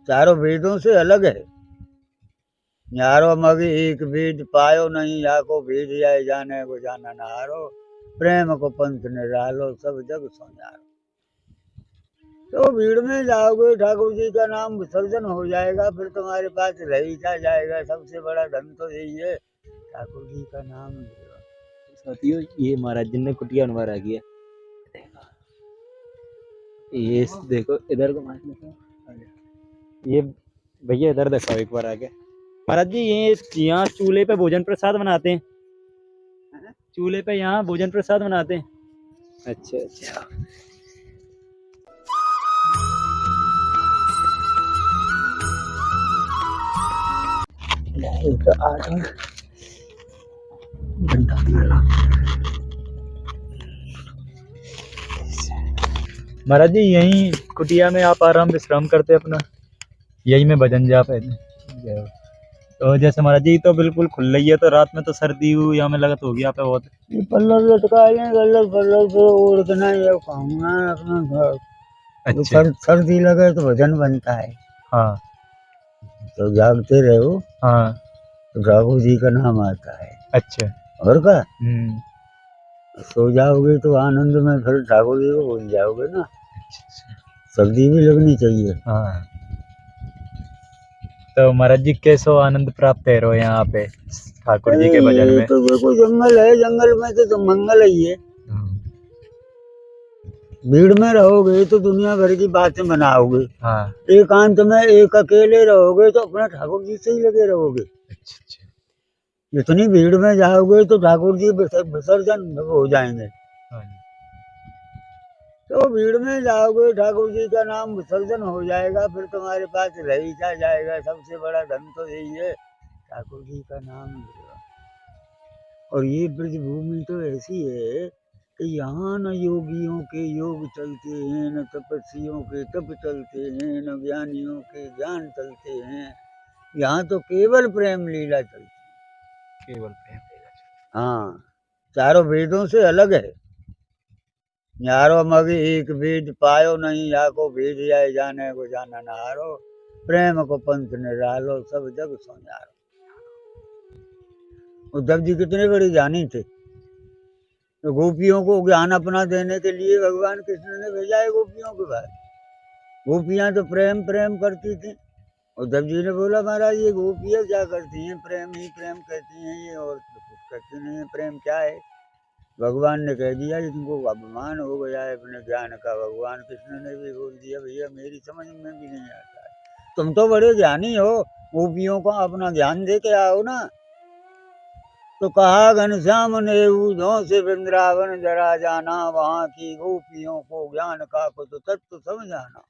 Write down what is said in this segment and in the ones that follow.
चारों वेदों से अलग है। न्यारो मग एक वेद पायो नहीं, याको भेद जाए जाने को जाना नहारो। प्रेम को पंथ निरालो, सब जग सोनारो। तो भीड़ में जाओगे, ठाकुर जी का नाम विसर्जन हो जाएगा, फिर तुम्हारे पास रह ही क्या जाएगा। सबसे बड़ा धन तो यही है, ठाकुर जी का नाम। साथियों, ये महाराज जी ने कुटिया बनवा रखी है। ये देखो, इधर को ये भैया इधर दिखाओ एक बार आगे। महाराज जी, ये यहाँ चूल्हे पे भोजन प्रसाद बनाते हैं। चूल्हे पे यहाँ भोजन प्रसाद बनाते हैं। अच्छा अच्छा। महाराज जी, यही कुटिया में आप आराम विश्राम करते अपना, यही में भजन जाप है। तो जैसे महाराज जी तो बिल्कुल खुल रही है, तो रात में तो सर्दी हुई या में लगत होगी यहाँ पे बहुत। ये पल्लव लटकाए हैं, गल्लर पल्लव पे ओढ़ना है, खाऊंगा अपना घर। अच्छा। सर्दी लगे तो भजन बनता है। हाँ तो जागते रहो, हाँ। तो ठाकुर जी का नाम आता है। अच्छा। और का सो जाओगे तो आनंद में फिर ठाकुर जी को भूल जाओगे ना। सर्दी भी लगनी चाहिए। हाँ। तो महाराज जी कैसो आनंद प्राप्त है रो यहाँ पे ठाकुर जी के भजन ये में? तो देखो जंगल है, जंगल में तो मंगल ही है। भीड़ में रहोगे तो दुनिया भर की बातें बनाओगे। हाँ। एकांत में एक अकेले रहोगे तो अपने ठाकुर जी से ही लगे रहोगे। अच्छा अच्छा। इतनी भीड़ में जाओगे तो ठाकुर जी विसर्जन हो जाएंगे। तो भीड़ में जाओगे, ठाकुर जी का नाम विसर्जन हो जाएगा, फिर तुम्हारे पास रह ही क्या जाएगा। सबसे बड़ा धन तो यही है, ठाकुर जी का नाम। और ये ब्रजभूमि तो ऐसी है कि यहाँ न योगियों के योग चलते हैं, न तपस्वियों के तप चलते हैं, न ज्ञानियों के ज्ञान चलते हैं। यहाँ तो केवल प्रेम लीला चलती है। केवल प्रेम लीला। हाँ, चारों वेदों से अलग है। न्यारो मग एक वेद पायो नहीं, याको भेद जाए जाने को जाना नहारो। प्रेम को पंथ निरालो, सब जग सोनारो। उद्धव जी कितने बड़े ज्ञानी थे। तो गोपियों को ज्ञान अपना देने के लिए भगवान कृष्ण ने भेजा है गोपियों के पास। गोपियां तो प्रेम प्रेम करती थी। उद्धव जी ने बोला, महाराज ये गोपियां क्या करती हैं, प्रेम ही प्रेम कहती हैं ये, और तो कुछ कहती नहीं है। प्रेम क्या है? भगवान ने कह दिया, इनको अभिमान हो गया है अपने ज्ञान का। भगवान कृष्ण ने भी बोल दिया, भैया मेरी समझ में भी नहीं आता है, तुम तो बड़े ज्ञानी हो, गोपियों को अपना ध्यान दे के आओ ना। तो कहा, घनश्याम ने ऊधों से वृंदावन जरा जाना, वहां की गोपियों को ज्ञान का कुछ तत्व समझाना।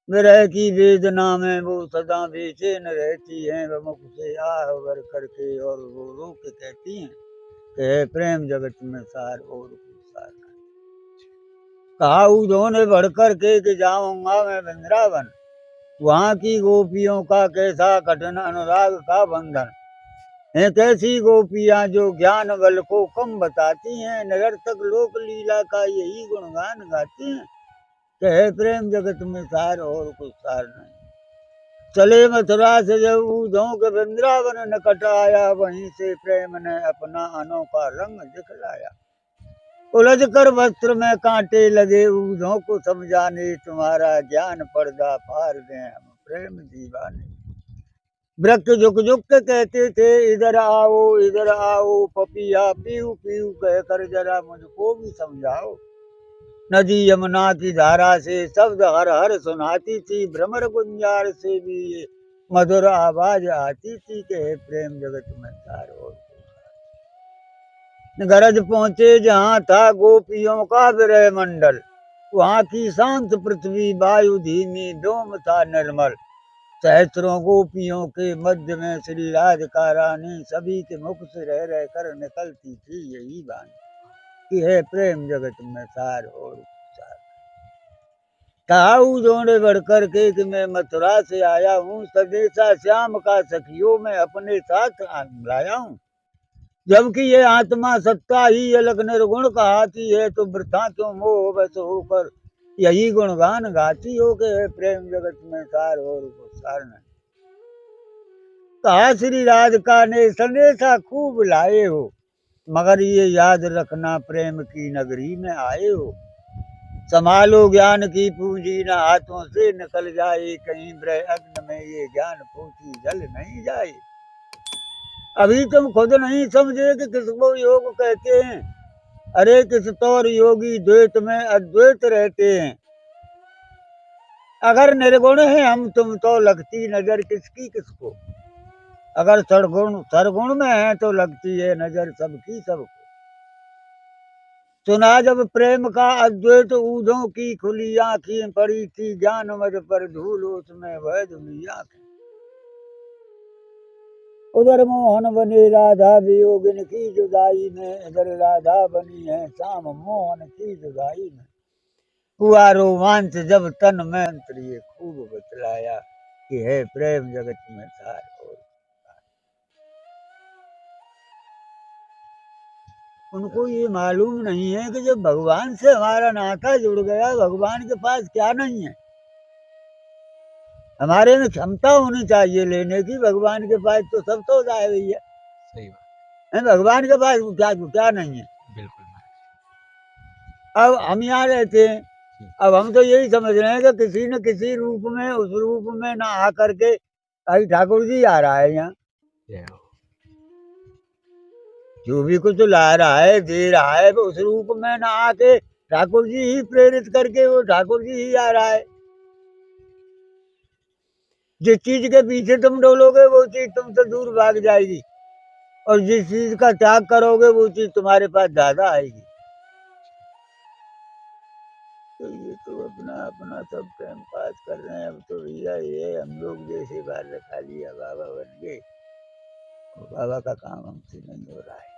विरह की वेदना में वो सदा बेचैन रहती हैं, वह मुख से आह भर करके और वो रो के कहती हैं कि हे प्रेम जगत में सार और कोई सार नहीं। कहा ऊधों ने बढ़ कर के कि जाऊंगा मैं वृंदावन, वहां की गोपियों का कैसा कठिन अनुराग का बंधन है। कैसी गोपियां जो ज्ञान बल को कम बताती हैं, निरर्थक लोक लीला का यही गुणगान गाती हैं कि हे प्रेम जगत में सार और कुछ सार नहीं। चले मथुरा से जब ऊधों के वृंदावन निकट आया, वहीं से प्रेम ने अपना अनोखा रंग दिखलाया। उलझ कर वस्त्र में कांटे लगे ऊधों को समझाने, तुम्हारा ज्ञान पर्दा फाड़ दें हम प्रेम दीवाने। वृक्ष झुक झुक के कहते थे, इधर आओ इधर आओ, पपिया पीऊ पीऊ कहकर जरा मुझको भी समझाओ। नदी यमुना की धारा से शब्द हर हर सुनाती थी, भ्रमर गुंजार से भी ये मधुर आवाज आती थी कि हे प्रेम जगत में सार और गरज पहुंचे जहाँ था गोपियों का विरह मंडल, वहाँ की शांत पृथ्वी वायु धीमी डोम था निर्मल। सहस्त्रों गोपियों के मध्य में श्री राधिका रानी सभी के मुख से रह रह कर निकलती थी यही बानी कि हे प्रेम जगत में सार और सार। कहा ऊधों बढ़ कर के कि मैं मथुरा से आया हूँ, सदेशा श्याम का सखियों में अपने साथ लाया हूँ। जबकि ये आत्मा सत्ता ही अलग निर्गुण कहाती है, तो वृथा क्यों मोह बस होकर यही गुणगान गाती हो के है प्रेम जगत में सार और को सार नहीं। कहा श्री राधिका ने संदेशा खूब लाए हो, मगर ये याद रखना प्रेम की नगरी में आए हो। संभालो ज्ञान की पूंजी न हाथों से निकल जाए, कहीं ब्रह अग्न में ये ज्ञान पोथी जल नहीं जाए। अभी तुम खुद नहीं समझे कि किसको योग कहते हैं, अरे किस तौर योगी द्वैत में अद्वैत रहते हैं। अगर निर्गुण है हम तुम तो लगती नजर किसकी किसको, अगर सरगुण में है तो लगती है नजर सबकी सबको। सुना जब प्रेम का अद्वैत ऊधों की खुली आंखें, पड़ी थी ज्ञान मद पर धूल उसमें वह दुनिया की। उधर मोहन बने राधा वियोगिन की जुदाई में, इधर राधा बनी है श्याम मोहन की जुदाई में। हुआ रोमांच जब तन में मंत्र ये खूब बतलाया कि है प्रेम जगत में सार और। उनको ये मालूम नहीं है कि जब भगवान से हमारा नाता जुड़ गया, भगवान के पास क्या नहीं है। हमारे में क्षमता होनी चाहिए लेने की, भगवान के पास तो सब तो है भैया। सही बात है, भगवान के पास क्या क्या नहीं है। बिल्कुल अब हम यहाँ रहते हैं, अब हम तो यही समझ रहे हैं कि किसी न किसी रूप में उस रूप में ना आ करके भाई ठाकुर जी आ रहा है यहाँ, जय हो। जो भी कुछ ला रहा है दे रहा है उस रूप में ना आके ठाकुर जी ही प्रेरित करके वो ठाकुर जी ही आ रहा है। जिस चीज के पीछे तुम डोलोगे वो चीज तुमसे दूर भाग जाएगी, और जिस चीज का त्याग करोगे वो चीज तुम्हारे पास ज्यादा आएगी। तो ये तो अपना अपना सब टाइम पास कर रहे हैं। अब तो भैया ये हम लोग जैसे बाहर रखा लिया बाबा बन गए, बाबा का काम हमसे नहीं हो रहा है।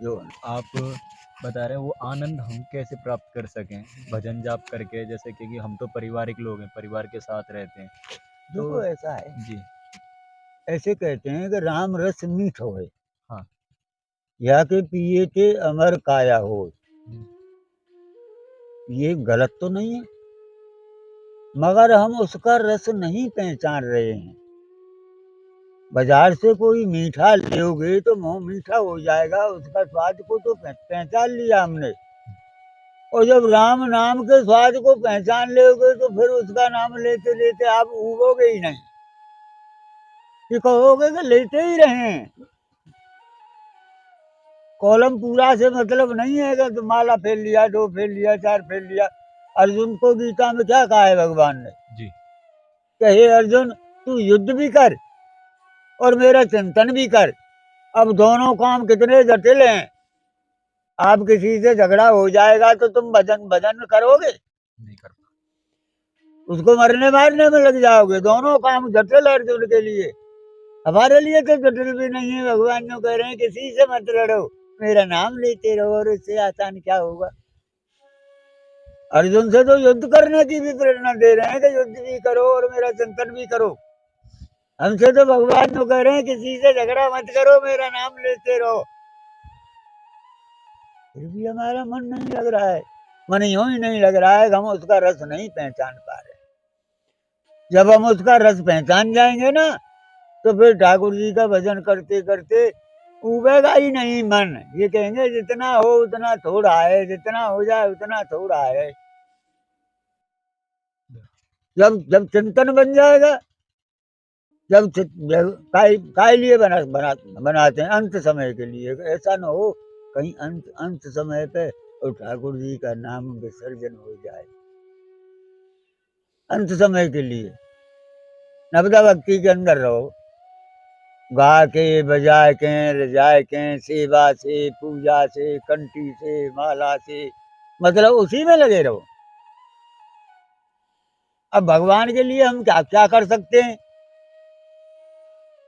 जो आप बता रहे हैं वो आनंद हम कैसे प्राप्त कर सकें भजन जाप करके, जैसे कि हम तो पारिवारिक लोग हैं, परिवार के साथ रहते हैं देखो तो ऐसा है, जी ऐसे कहते हैं कि राम रस मीठ होए, हाँ या के पिए के अमर काया हो। ये गलत तो नहीं है, मगर हम उसका रस नहीं पहचान रहे हैं। बाजार से कोई मीठा लोगे तो मुंह मीठा हो जाएगा, उसका स्वाद को तो पहचान लिया हमने। और जब राम नाम के स्वाद को पहचान लोगे तो फिर उसका नाम लेते लेते आप उबोगे ही नहीं, कि कहोगे कि लेते ही रहे। कॉलम पूरा से मतलब नहीं है कि माला फेर लिया, दो फेर लिया, चार फेर लिया। अर्जुन को गीता में क्या कहा है भगवान ने जी कि हे अर्जुन तू युद्ध भी कर और मेरा चिंतन भी कर। अब दोनों काम कितने जटिल हैं। आप किसी से झगड़ा हो जाएगा तो तुम भजन भजन करोगे, नहीं कर उसको मरने मारने में लग जाओगे। दोनों काम जटिल है अर्जुन के लिए, हमारे लिए तो जटिल भी नहीं है। भगवान जो कह रहे हैं किसी से मत लड़ो, मेरा नाम लेते रहो, और इससे आसान क्या होगा। अर्जुन से तो युद्ध करने की भी प्रेरणा दे रहे हैं कि युद्ध भी करो और मेरा चिंतन भी करो। हमसे तो भगवान जो कह रहे हैं किसी से झगड़ा मत करो, मेरा नाम लेते रहो। फिर भी हमारा मन नहीं लग रहा है, मन यूं ही नहीं लग रहा है कि हम उसका रस नहीं पहचान पा रहे। जब हम उसका रस पहचान जाएंगे ना तो फिर ठाकुर जी का भजन करते करते उबेगा ही नहीं मन। ये कहेंगे जितना हो उतना थोड़ा है, जितना हो जाए उतना थोड़ा है। जब जब चिंतन बन जाएगा, जब काय लिए बनाते हैं अंत समय के लिए, ऐसा न हो कहीं अंत अंत समय पे और ठाकुर जी का नाम विसर्जन हो जाए। अंत समय के लिए नवदा भक्ति के अंदर रहो, गा के बजा के रजाए के सेवा से पूजा से कंठी से माला से, मतलब उसी में लगे रहो। अब भगवान के लिए हम क्या क्या कर सकते हैं।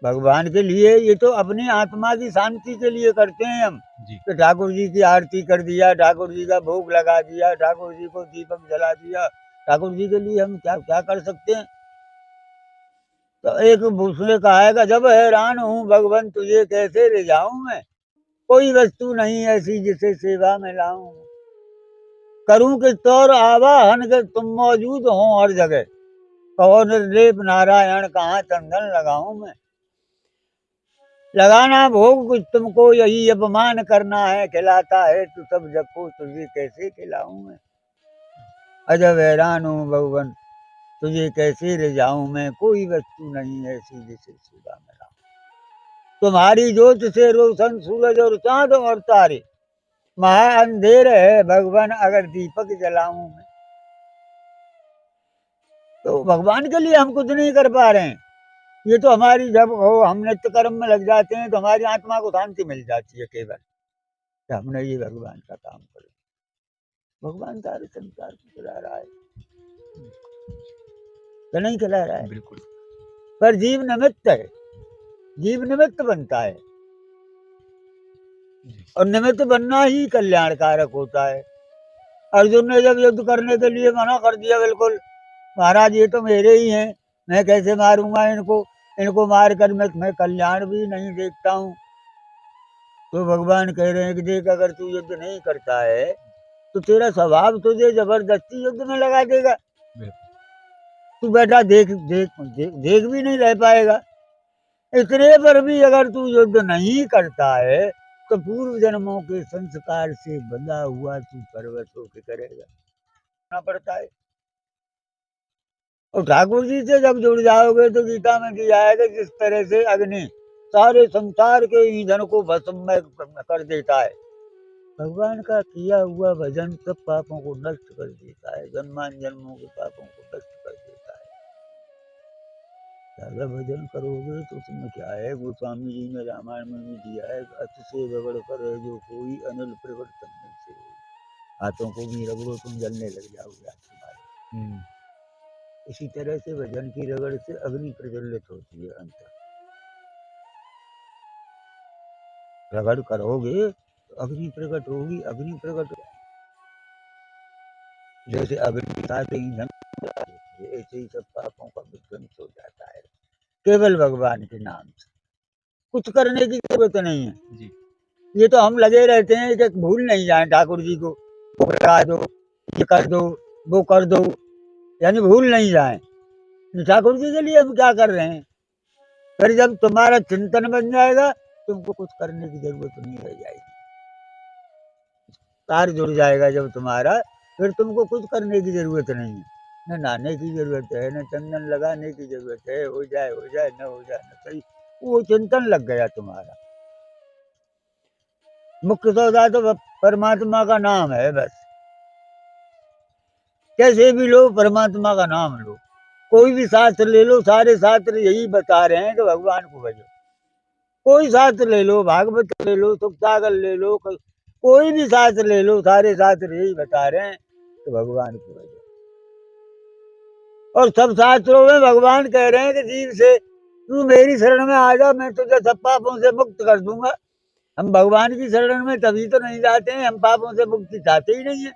भगवान के लिए ये तो अपनी आत्मा की शांति के लिए करते हैं हम, जी कि ठाकुर जी की आरती कर दिया, ठाकुर जी का भोग लगा दिया, ठाकुर जी को दीपक जला दिया। ठाकुर जी के लिए हम क्या क्या कर सकते हैं। तो एक उसने कहा है कि जब हैरान हूँ भगवान तुझे कैसे रिझाऊं मैं, कोई वस्तु नहीं ऐसी जिसे सेवा में लाऊं। करूं कि तौर आवाहन के तुम मौजूद हो हर जगह, कहो निर्लेप नारायण कहाँ चंदन लगाऊं मैं। लगाना भोग कुछ तुमको यही अपमान करना है, खिलाता है तू सब जग को तुझे कैसे खिलाऊं मैं। अजब हैरान हूँ भगवन तुझे कैसे रिझाऊं मैं, कोई वस्तु नहीं ऐसी जिसे सुधा मिला। तुम्हारी ज्योत से रोशन सूरज और चांद और तारे, महा अंधेर है भगवान अगर दीपक जलाऊं मैं। तो भगवान के लिए हम कुछ नहीं कर पा रहे हैं। ये तो हमारी जब हो हम नित्य कर्म में लग जाते हैं तो हमारी आत्मा को शांति मिल जाती है केवल कि हमने ये भगवान का काम कर। भगवान सारे संसार को चला रहा है तो नहीं चला रहा है, बिल्कुल। पर जीव निमित्त है, जीव निमित्त बनता है और निमित्त बनना ही कल्याणकारक होता है। अर्जुन ने जब युद्ध करने के लिए मना कर दिया, बिल्कुल महाराज ये तो मेरे ही हैं, मैं कैसे मारूंगा इनको, इनको मार कर मैं कल्याण भी नहीं देखता हूँ। तो भगवान कह रहे हैं कि देख अगर तू युद्ध नहीं करता है तो तेरा स्वभाव तुझे जबरदस्ती युद्ध में लगा देगा, तू बेटा देख देख देख, देख भी नहीं रह पाएगा। इतने पर भी अगर तू युद्ध नहीं करता है तो पूर्व जन्मों के संस्कार से बंधा हुआ तू पर्वत होके करेगा पड़ता है। और ठाकुर जी से जब जुड़ जाओगे तो गीता में दिया है कि जिस तरह से अग्नि सारे संसार के ईंधन को भस्म में कर देता है, भगवान का किया हुआ भजन सब पापों को नष्ट कर देता है, जन्मान जन्मों के पापों को नष्ट कर देता है। ज्यादा भजन करोगे तो उसमें क्या है, गोस्वामी जी ने रामायण में भी दिया है, अति से रगड़ कर जो कोई अनिल प्रवर्तन से हो, हाथों को भी रगड़ो तुम जलने लग जाओगे तुम्हारे। इसी तरह से भजन की रगड़ से अग्नि प्रज्वलित होती है अंतर। रगड़ करोगे तो अग्नि प्रकट होगी, अग्नि प्रकट जैसे अग्नि साथ ईंधन ऐसे ही सब पापों का विध्वंस हो जाता है केवल भगवान के नाम से। कुछ करने की जरूरत नहीं है जी। ये तो हम लगे रहते हैं कि भूल नहीं जाए ठाकुर जी को, करा दो ये कर दो वो कर दो, यानी भूल नहीं जाए। ठाकुर जी के लिए हम क्या कर रहे हैं। फिर जब तुम्हारा चिंतन बन जाएगा तुमको कुछ करने की जरूरत नहीं रह जाएगी। तार जुड़ जाएगा जब तुम्हारा, फिर तुमको कुछ करने की जरूरत नहीं है, न नहाने की जरूरत है, न चंदन लगाने की जरूरत है, हो जाए न हो जाए न सही, वो चिंतन लग गया तुम्हारा। मुख्य सौदा तो परमात्मा का नाम है बस। कैसे भी लो परमात्मा का नाम लो, कोई भी शास्त्र ले लो, सारे शास्त्र यही बता रहे हैं कि भगवान को भजो। कोई शास्त्र ले लो, भागवत ले लो, सुख सागर ले लो, कोई भी शास्त्र ले लो, सारे शास्त्र यही बता रहे हैं कि भगवान को भजो। और सब शास्त्रों में भगवान कह रहे हैं कि जीव से तू मेरी शरण में आ जा, मैं तुझे सब पापों से मुक्त कर दूंगा। हम भगवान की शरण में तभी तो नहीं जाते हैं, हम पापों से मुक्ति चाहते ही नहीं है।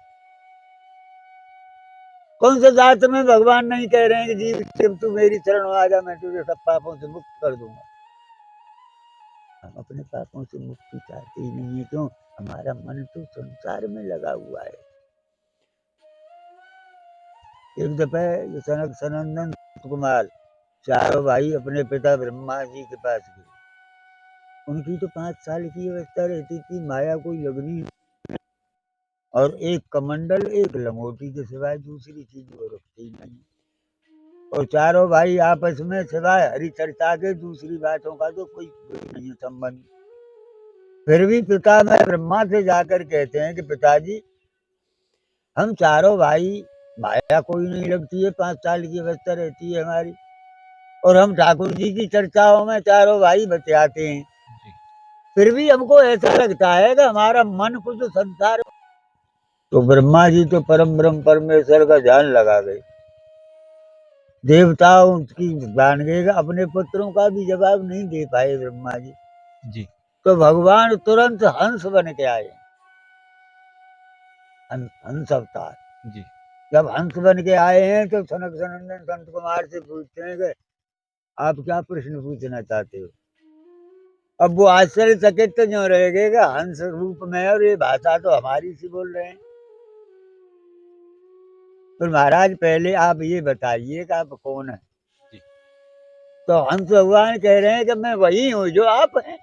कौन से शास्त्र में भगवान नहीं कह रहे हैं कि जीव से तू मेरी शरण में आ जा, मैं तुझे सब पापों से मुक्त कर दूंगा। हम अपने पापों से मुक्ति चाहते ही नहीं है। क्यों? हमारा मन तो संसार में लगा हुआ है। एक दफे सनक सनंदन कुमार चारों भाई अपने पिता ब्रह्मा जी के पास गए। उनकी तो 5 साल की अवस्था रहती थी, माया कोई लगनी और एक कमंडल एक लंगोटी के सिवाय दूसरी चीज वो रखती नहीं। और चारों भाई आपस में सिवाय हरि चर्चा के दूसरी बातों का तो कोई नहीं संबंध। फिर भी पिता में ब्रह्मा से जाकर कहते हैं कि पिताजी हम चारों भाई, माया कोई नहीं लगती है, 5 साल की अवस्था रहती है हमारी, और हम ठाकुर जी की चर्चाओं में चारों भाई बतियाते हैं। फिर भी हमको ऐसा लगता है कि हमारा मन कुछ संसार। तो ब्रह्मा जी तो परम ब्रह्म परमेश्वर का ध्यान लगा गए, देवताओं की जान गए, अपने पुत्रों का भी जवाब नहीं दे पाए ब्रह्मा जी। तो भगवान तुरंत हंस बन के आए, हंस अवतार जी। जब हंस बन के आए हैं तो सनक सनंदन संत कुमार से पूछते हैं कि आप क्या प्रश्न पूछना चाहते हो। अब वो आश्चर्यचकित जो रह गए हंस रूप में, और ये भाषा तो हमारी सी बोल रहे हैं। फिर महाराज पहले आप ये बताइए कि आप कौन है। जी। तो हंस भगवान कह रहे हैं कि मैं वही हूँ जो आप हैं,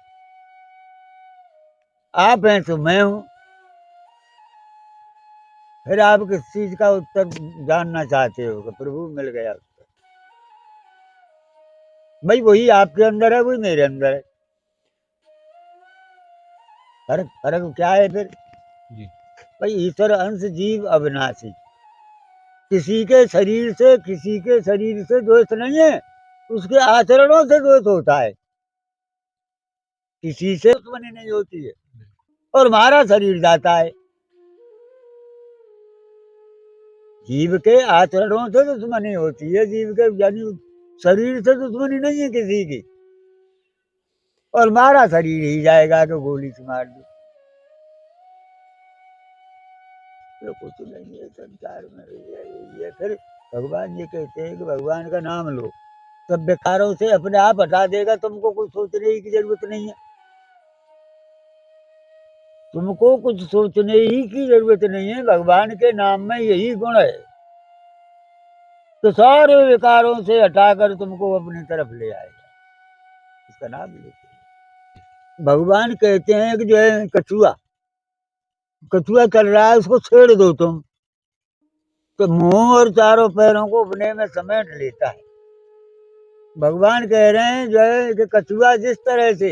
आप हैं तो मैं हूँ। फिर आप किस चीज का उत्तर जानना चाहते हो कि प्रभु मिल गया उत्तर। भाई वही आपके अंदर है, वही मेरे अंदर है। फर्क फर्क क्या है फिर? जी। भाई ईश्वर अंश जीव अविनाशी, किसी के शरीर से द्वेष नहीं है, उसके आचरणों से द्वेष होता है, किसी से दुश्मनी नहीं होती है। और हमारा शरीर जाता है, जीव के आचरणों से दुश्मनी होती है, जीव के यानी शरीर से दुश्मनी नहीं है किसी की। और हमारा शरीर ही जाएगा कि गोली से मार दो। तो कुछ नहीं है संसार में, ये फिर भगवान ये कहते हैं कि भगवान का नाम लो, सब बेकारों से अपने आप हटा देगा, तुमको कुछ सोचने की जरूरत नहीं है। तुमको कुछ सोचने ही की जरूरत नहीं है, भगवान के नाम में यही गुण है तो सारे विकारों से हटाकर तुमको अपनी तरफ ले आएगा, इसका नाम लेते। भगवान कहते हैं कि जो है कछुआ चल रहा है, उसको छेड़ दो तुम तो मुंह और चारों पैरों को अपने में समेट लेता है। भगवान कह रहे हैं जो है कि कछुआ जिस तरह से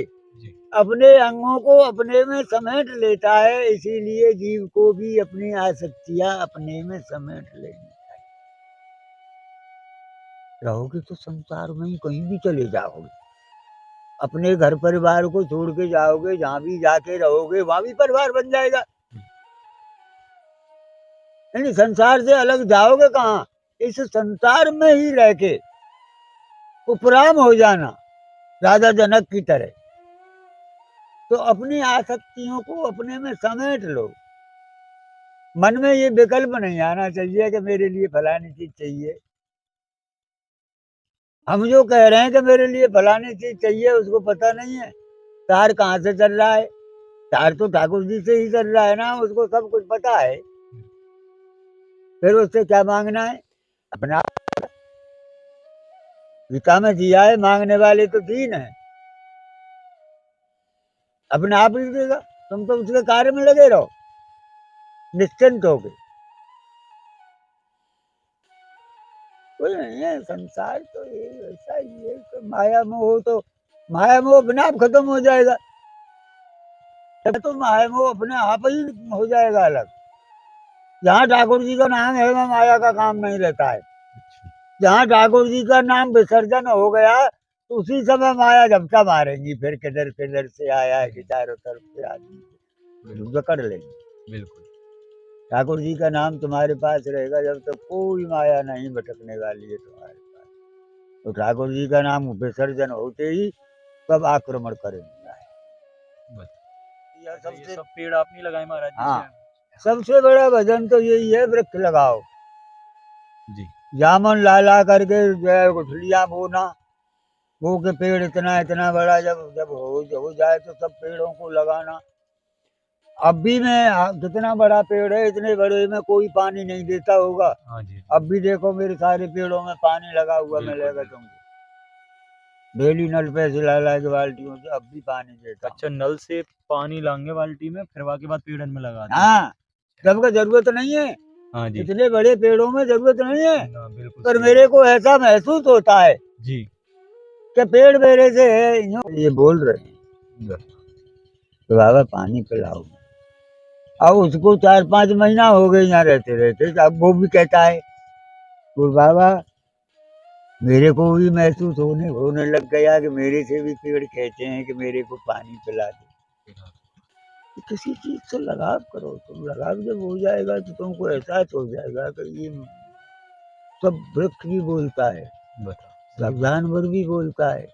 अपने अंगों को अपने में समेट लेता है, इसीलिए जीव को भी अपनी आसक्तियां अपने में समेट लेनी चाहिए। रहोगे तो संसार में ही कहीं भी चले जाओगे, अपने घर परिवार को छोड़ के जाओगे, जहां भी जाके रहोगे वहां भी परिवार बन जाएगा। यानी संसार से अलग जाओगे कहाँ? इस संसार में ही रह के उपराम हो जाना, राजा जनक की तरह। तो अपनी आसक्तियों को अपने में समेट लो। मन में ये विकल्प नहीं आना चाहिए कि मेरे लिए फलानी चीज चाहिए। हम जो कह रहे हैं कि मेरे लिए फलानी चीज चाहिए, उसको पता नहीं है तार कहाँ से चल रहा है। तार तो ठाकुर जी से ही चल रहा है ना, उसको सब कुछ पता है। फिर उससे क्या मांगना है? अपना गीता में दिया है, मांगने वाले तो तीन है, अपने आप ही देगा। तुम तो उसके कार्य में लगे रहो निश्चिंत हो गए। कोई नहीं है, संसार तो ये ऐसा ही है। तो माया मोह तो माया मोह अपने आप खत्म हो जाएगा, तो माया मोह अपने आप ही हो जाएगा अलग। जहाँ ठाकुर जी का नाम है वहाँ माया का काम नहीं रहता है। जहाँ ठाकुर जी का नाम विसर्जन हो गया तो उसी समय माया झपटा मारेंगी, फिर किधर किधर से आया है कि चारों तरफ से आदमी जकड़ लेंगे। बिल्कुल। ठाकुर जी का नाम तुम्हारे पास रहेगा जब तक कोई माया नहीं भटकने वाली है तुम्हारे पास। तो ठाकुर जी का नाम विसर्जन होते ही सब आक्रमण करेंगे। सबसे सब पेड़ आपने लगाए महाराज जी? हाँ, सबसे बड़ा भजन तो यही है, वृक्ष लगाओ जी। जामुन ला ला करके जो है गुठलियां बोना, वो के पेड़ इतना इतना बड़ा जब जब हो जाए तो सब पेड़ों को लगाना। अब भी मैं कितना बड़ा पेड़ है, इतने बड़े में कोई पानी नहीं देता होगा। हाँ जी। अब भी देखो मेरे सारे पेड़ों में पानी लगा हुआ मिलेगा तुमको। डेली नल पे से ला के बाल्टियों से अब भी पानी देता। अच्छा, नल से पानी लाएंगे बाल्टी में, फिर के बाद पेड़ में लगा देंगे। हाँ, जबकि जरूरत नहीं है। हाँ जी। इतने बड़े पेड़ों में जरूरत नहीं है, बिल्कुल। पर मेरे को ऐसा महसूस होता है जी कि पेड़ मेरे से है। ये बोल रहे हैं तो बाबा पानी पिलाओ। अब उसको 4-5 महीना हो गए यहाँ रहते रहते, अब वो भी कहता है तो बाबा मेरे को भी महसूस होने लग गया कि मेरे से भी पेड़ कहते हैं कि मेरे को पानी पिला दे। तो किसी चीज से लगाव करो, तुम लगाव जब हो जाएगा तो तुमको एहसास हो जाएगा कि ये सब वृक्ष भी बोलता है, सब जानवर भी बोलता है।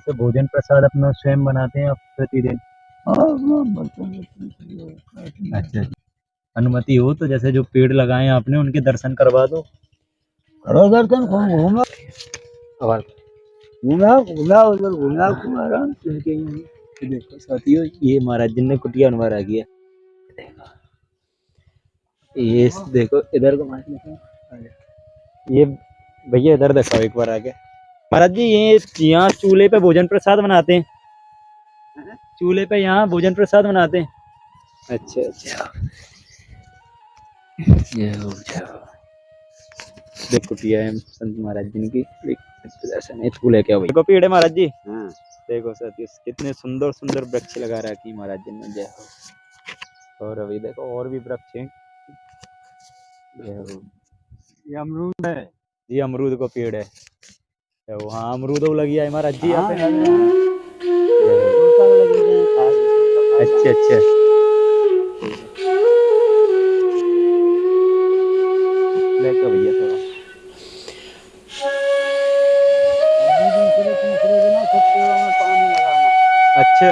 तो भोजन प्रसाद अपना स्वयं बनाते हैं आप प्रतिदिन? अच्छा, अनुमति हो तो जैसे जो पेड़ लगाए आपने उनके दर्शन करवा दो। करो दर्शन, घूमा उधर घूमा आराम से। देखो साथियों, ये महाराज जी ने कुटिया बनवा रखी है। ये देखो इधर को माइक दिखाओ। ये भैया इधर दिखाओ एक बार आगे। महाराज जी ये यहाँ चूल्हे पे भोजन प्रसाद बनाते हैं, चूल्हे पे यहाँ भोजन प्रसाद बनाते हैं। अच्छा अच्छा, ये हो जाओ। देख कुटिया है संत महाराज जी की, दर्शन है चूल्हे के। देखो पेड़ है महाराज जी, हाँ देखो सतीश कितने सुंदर सुंदर वृक्ष लगा रखी महाराज जी ने, जय हो। और अभी देखो और भी वृक्ष हैं, जय हो। ये अमरूद है। जी अमरूद का पेड़ है, जय हो। हाँ अमरूद लगी है महाराज जी यहाँ हाँ, पे। लग रहे हैं। जय हो। तोता लगे हुए हैं, तोता खा अच्छा अच्छा, देखो भैया थोड़ा। दूसरे तीसरे दिन सब पेड़ों में पानी लगाना। अच्छा